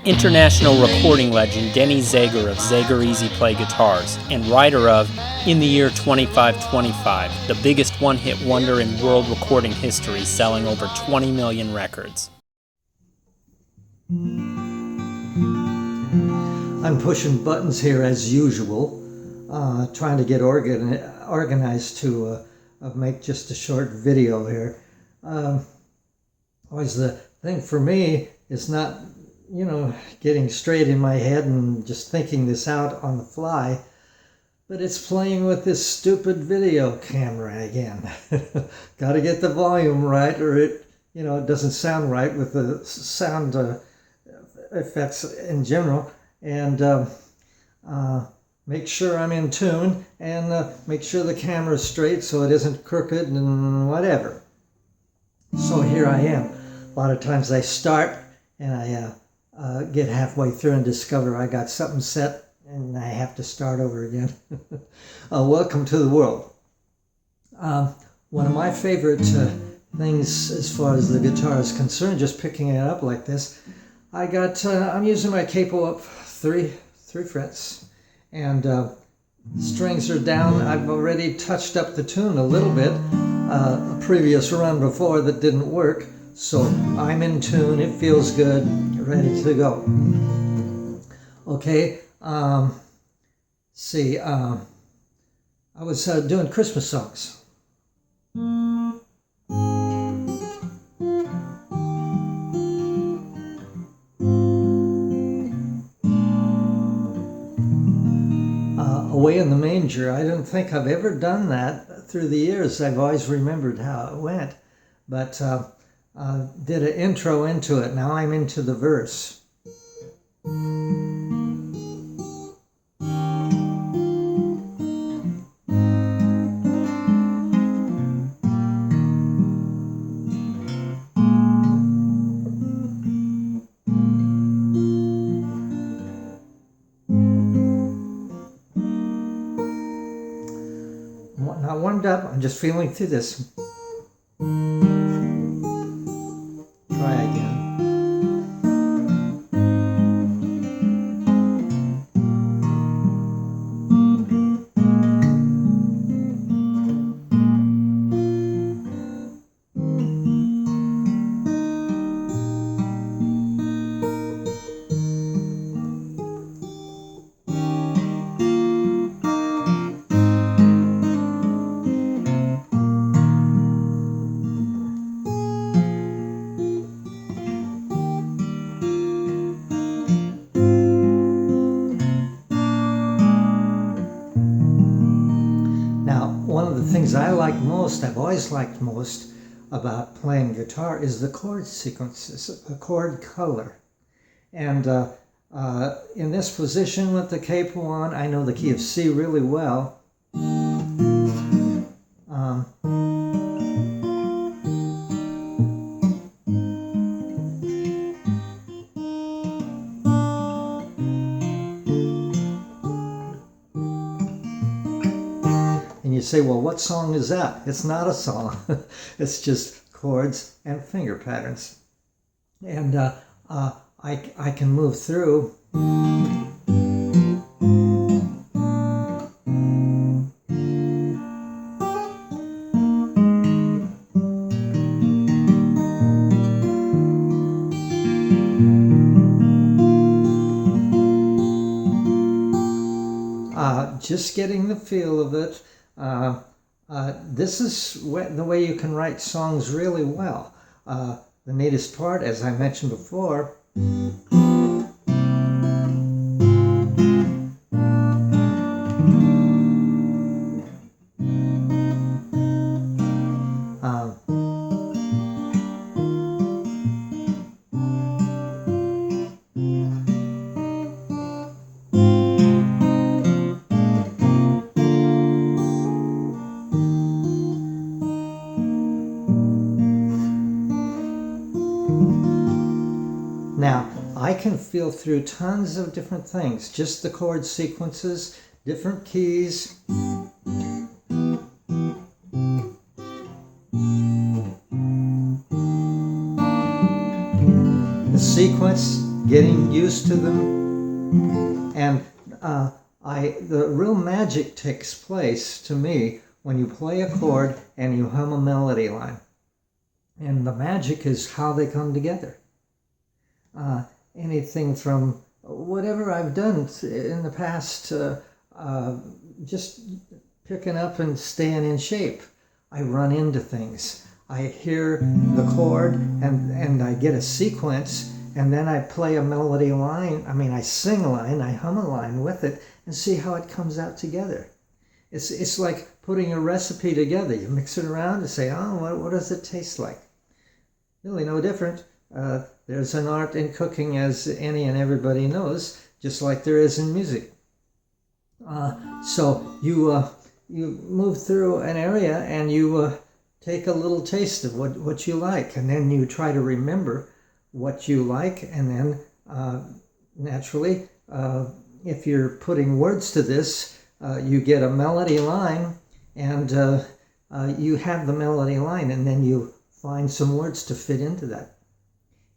International recording legend Denny Zager of Zager Easy Play Guitars, and writer of In the Year 2525, the biggest one-hit wonder in world recording history, selling over 20 million records. I'm pushing buttons here as usual, trying to get organized to make just a short video here. Always the thing for me is not, getting straight in my head and just thinking this out on the fly, but it's playing with this stupid video camera again. Got to get the volume right, or it doesn't sound right with the sound effects in general, and make sure I'm in tune, and make sure the camera's straight so it isn't crooked and whatever. So here I am. A lot of times I start and I get halfway through and discover I got something set and I have to start over again. Welcome to the world. One of my favorite things as far as the guitar is concerned, just picking it up like this, I'm using my capo up three frets, and strings are down. I've already touched up the tune a little bit, a previous run before that didn't work, so I'm in tune, it feels good, ready to go. Okay, I was doing Christmas songs. Away in the Manger, I don't think I've ever done that through the years. I've always remembered how it went, but did an intro into it. Now I'm into the verse. Not warmed up, I'm just feeling through this. Try again. One of the things I like most, I've always liked most about playing guitar, is the chord sequences, the chord color. And in this position with the capo on, I know the key of C really well. And you say, well, what song is that? It's not a song. It's just chords and finger patterns. And I can move through. Just getting the feel of it. This is the way you can write songs really well. The neatest part, as I mentioned before, now, I can feel through tons of different things, just the chord sequences, different keys. The sequence getting used to them. And the real magic takes place to me when you play a chord and you hum a melody line. And the magic is how they come together. Anything from whatever I've done in the past, just picking up and staying in shape. I run into things. I hear the chord and I get a sequence, and then I play a melody line. I sing a line, I hum a line with it, and see how it comes out together. It's like putting a recipe together. You mix it around and say, oh, what does it taste like? Really no different. There's an art in cooking, as any and everybody knows, just like there is in music. So you move through an area and you take a little taste of what you like, and then you try to remember what you like, and then naturally, if you're putting words to this, you get a melody line, and you have the melody line, and then you find some words to fit into that.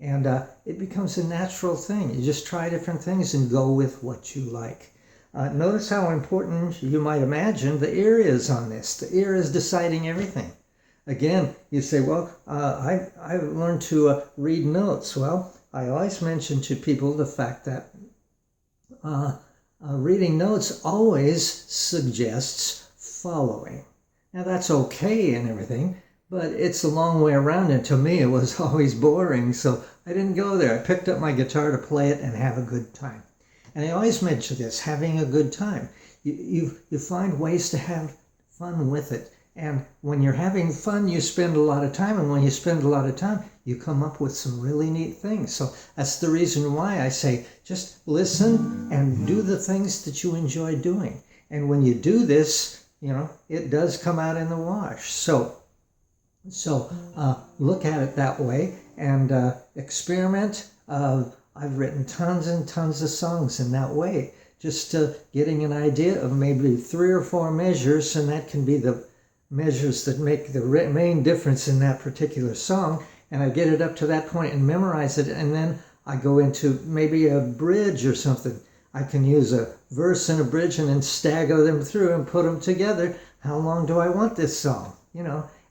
And it becomes a natural thing. You just try different things and go with what you like. Notice how important, you might imagine, the ear is on this. The ear is deciding everything. Again, you say, well, I've learned to read notes. Well, I always mention to people the fact that reading notes always suggests following. Now, that's okay and everything, but it's a long way around, and to me it was always boring, so I didn't go there. I picked up my guitar to play it and have a good time. And I always mention this, having a good time. You find ways to have fun with it. And when you're having fun, you spend a lot of time, and when you spend a lot of time, you come up with some really neat things. So that's the reason why I say, just listen and do the things that you enjoy doing. And when you do this, it does come out in the wash. So look at it that way and experiment. I've written tons and tons of songs in that way, just getting an idea of maybe 3 or 4 measures, and that can be the measures that make the main difference in that particular song, and I get it up to that point and memorize it, and then I go into maybe a bridge or something. I can use a verse and a bridge and then stagger them through and put them together. How long do I want this song?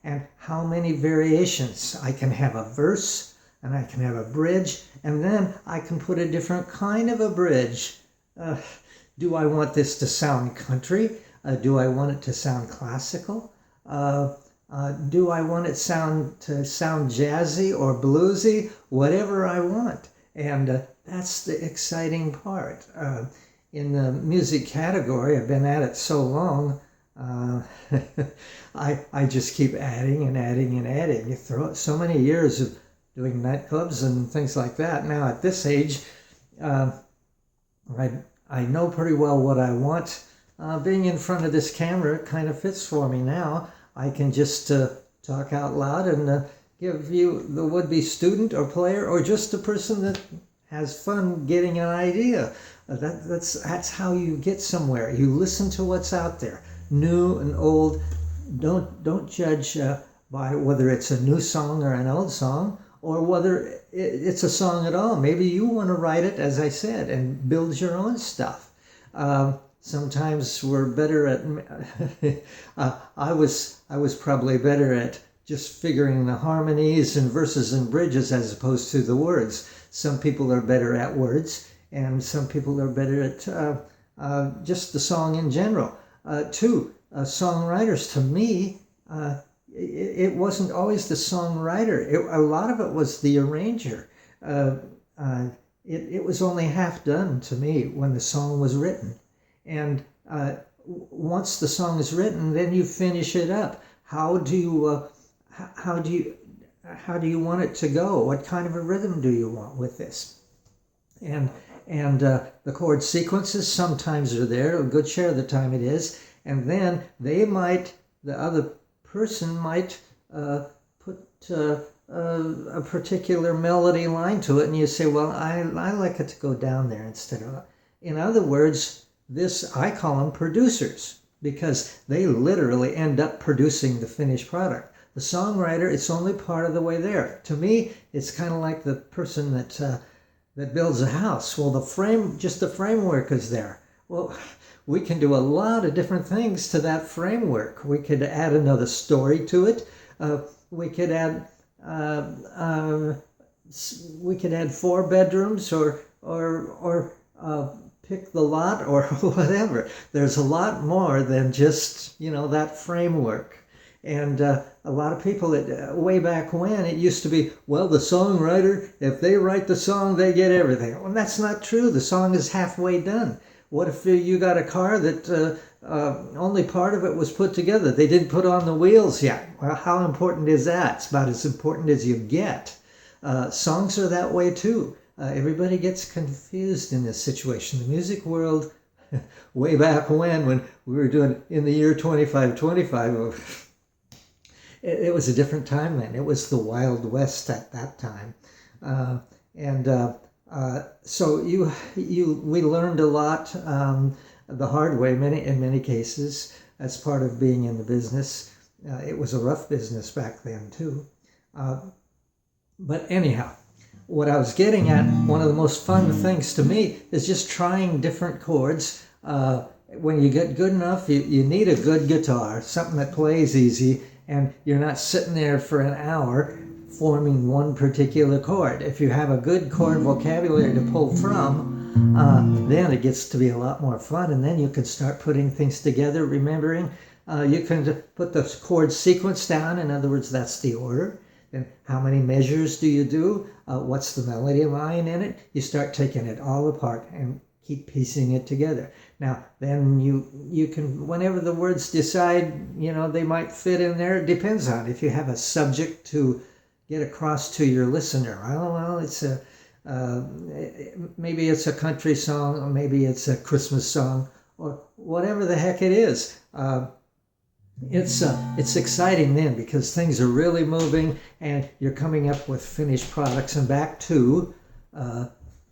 And how many variations. I can have a verse and I can have a bridge, and then I can put a different kind of a bridge. Do I want this to sound country? Do I want it to sound classical? Do I want it to sound jazzy or bluesy? Whatever I want. And that's the exciting part. In the music category, I've been at it so long, I just keep adding and adding and adding. You throw so many years of doing nightclubs and things like that. Now at this age, I know pretty well what I want. Being in front of this camera kind of fits for me now. I can just talk out loud and give you, the would-be student or player, or just a person that has fun getting an idea. That's how you get somewhere. You listen to what's out there, new and old. Don't judge by whether it's a new song or an old song, or whether it's a song at all. Maybe you want to write it, as I said, and build your own stuff. Sometimes we're better at, I was probably better at just figuring the harmonies and verses and bridges as opposed to the words. Some people are better at words, and some people are better at just the song in general. Songwriters, to me, it wasn't always the songwriter. A lot of it was the arranger. It was only half done to me when the song was written. And once the song is written, then you finish it up. How do you want it to go? What kind of a rhythm do you want with this? And the chord sequences sometimes are there. A good share of the time it is. And then the other person might put a particular melody line to it, and you say, well, I like it to go down there instead of. In other words, I call them producers, because they literally end up producing the finished product. The songwriter, it's only part of the way there. To me, it's kind of like the person that that builds a house. Well, just the framework is there. Well, we can do a lot of different things to that framework. We could add another story to it. We could add four bedrooms, or pick the lot, or whatever. There's a lot more than just that framework. And a lot of people, way back when, it used to be, well, the songwriter, if they write the song, they get everything. Well, that's not true. The song is halfway done. What if you got a car that only part of it was put together? They didn't put on the wheels yet. Well, how important is that? It's about as important as you get. Songs are that way too. Everybody gets confused in this situation. The music world, way back when we were doing in the year 2525, it was a different time then. It was the Wild West at that time. So we learned a lot the hard way, in many cases, as part of being in the business. It was a rough business back then too. But anyhow, what I was getting at, one of the most fun things to me is just trying different chords. When you get good enough, you need a good guitar, something that plays easy, and you're not sitting there for an hour forming one particular chord. If you have a good chord vocabulary to pull from, then it gets to be a lot more fun, and then you can start putting things together, remembering. You can put the chord sequence down. In other words, that's the order. Then how many measures do you do? What's the melody line in it? You start taking it all apart and keep piecing it together. Now, then you can, whenever the words decide, they might fit in there, it depends on if you have a subject to get across to your listener. Well, it's maybe it's a country song, or maybe it's a Christmas song, or whatever the heck it is. It's exciting then, because things are really moving and you're coming up with finished products. And back to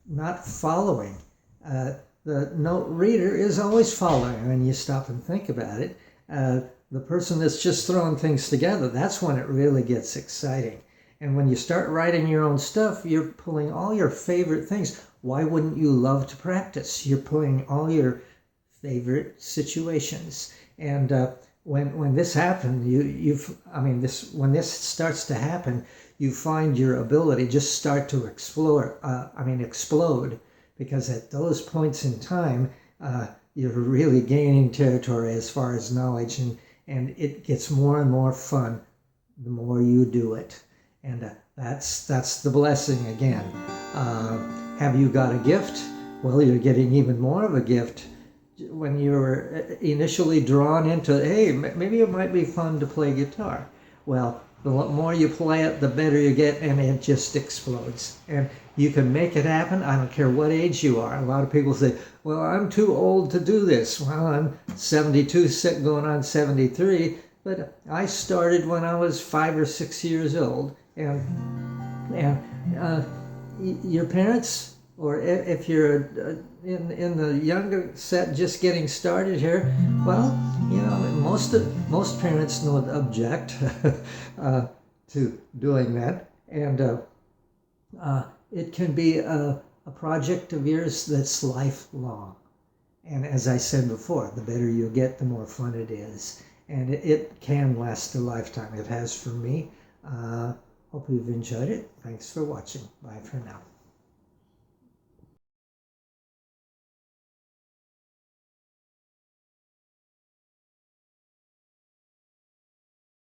not following. The note reader is always following when you stop and think about it. The person that's just throwing things together, that's when it really gets exciting. And when you start writing your own stuff, you're pulling all your favorite things. Why wouldn't you love to practice? You're pulling all your favorite situations. And when this happened, when this starts to happen, you find your ability just start to explode. Because at those points in time, you're really gaining territory as far as knowledge, and it gets more and more fun the more you do it. And that's the blessing again. Have you got a gift? Well, you're getting even more of a gift when you're initially drawn into, hey, maybe it might be fun to play guitar. Well, the more you play it, the better you get, and it just explodes. And you can make it happen. I don't care what age you are. A lot of people say, well, I'm too old to do this. Well, I'm 72, going on 73, but I started when I was 5 or 6 years old. And your parents, or if you're in the younger set just getting started here, well, most parents don't object to doing that. And it can be a project of yours that's lifelong. And as I said before, the better you get, the more fun it is. And it can last a lifetime. It has for me. Hope you've enjoyed it. Thanks for watching. Bye for now.